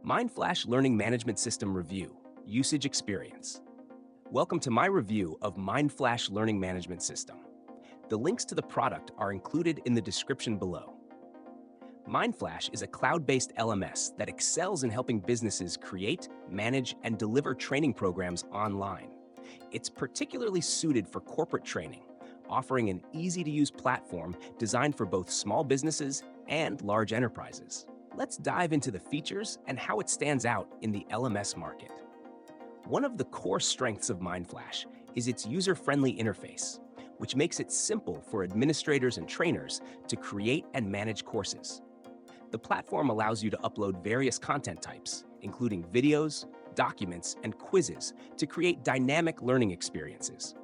Mindflash Learning Management System Review, Usage Experience. Welcome to my review of Mindflash Learning Management System. The links to the product are included in the description below. Mindflash is a cloud-based LMS that excels in helping businesses create, manage, and deliver training programs online. It's particularly suited for corporate training, offering an easy-to-use platform designed for both small businesses and large enterprises. Let's dive into the features and how it stands out in the LMS market. One of the core strengths of Mindflash is its user-friendly interface, which makes it simple for administrators and trainers to create and manage courses. The platform allows you to upload various content types, including videos, documents, and quizzes, to create dynamic learning experiences.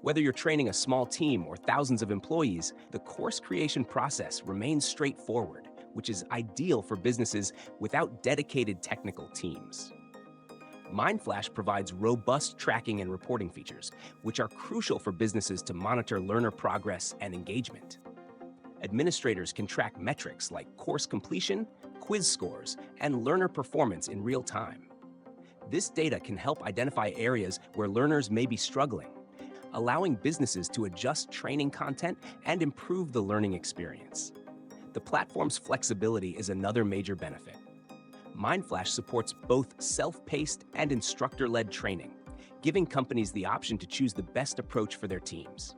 Whether you're training a small team or thousands of employees, the course creation process remains straightforward, which is ideal for businesses without dedicated technical teams. Mindflash provides robust tracking and reporting features, which are crucial for businesses to monitor learner progress and engagement. Administrators can track metrics like course completion, quiz scores, and learner performance in real time. This data can help identify areas where learners may be struggling, allowing businesses to adjust training content and improve the learning experience. The platform's flexibility is another major benefit. Mindflash supports both self-paced and instructor-led training, giving companies the option to choose the best approach for their teams.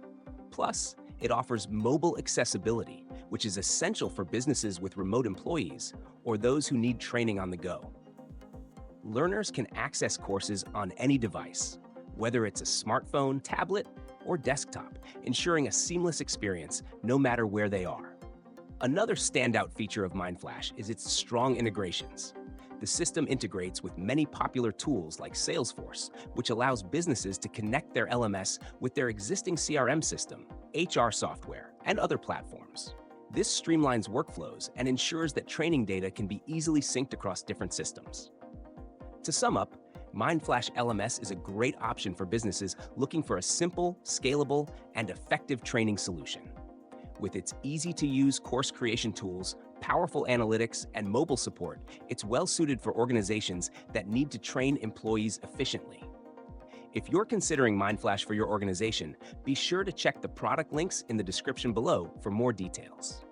Plus, it offers mobile accessibility, which is essential for businesses with remote employees or those who need training on the go. Learners can access courses on any device, whether it's a smartphone, tablet, or desktop, ensuring a seamless experience no matter where they are. Another standout feature of Mindflash is its strong integrations. The system integrates with many popular tools like Salesforce, which allows businesses to connect their LMS with their existing CRM system, HR software, and other platforms. This streamlines workflows and ensures that training data can be easily synced across different systems. To sum up, Mindflash LMS is a great option for businesses looking for a simple, scalable, and effective training solution. With its easy-to-use course creation tools, powerful analytics, and mobile support, it's well-suited for organizations that need to train employees efficiently. If you're considering Mindflash for your organization, be sure to check the product links in the description below for more details.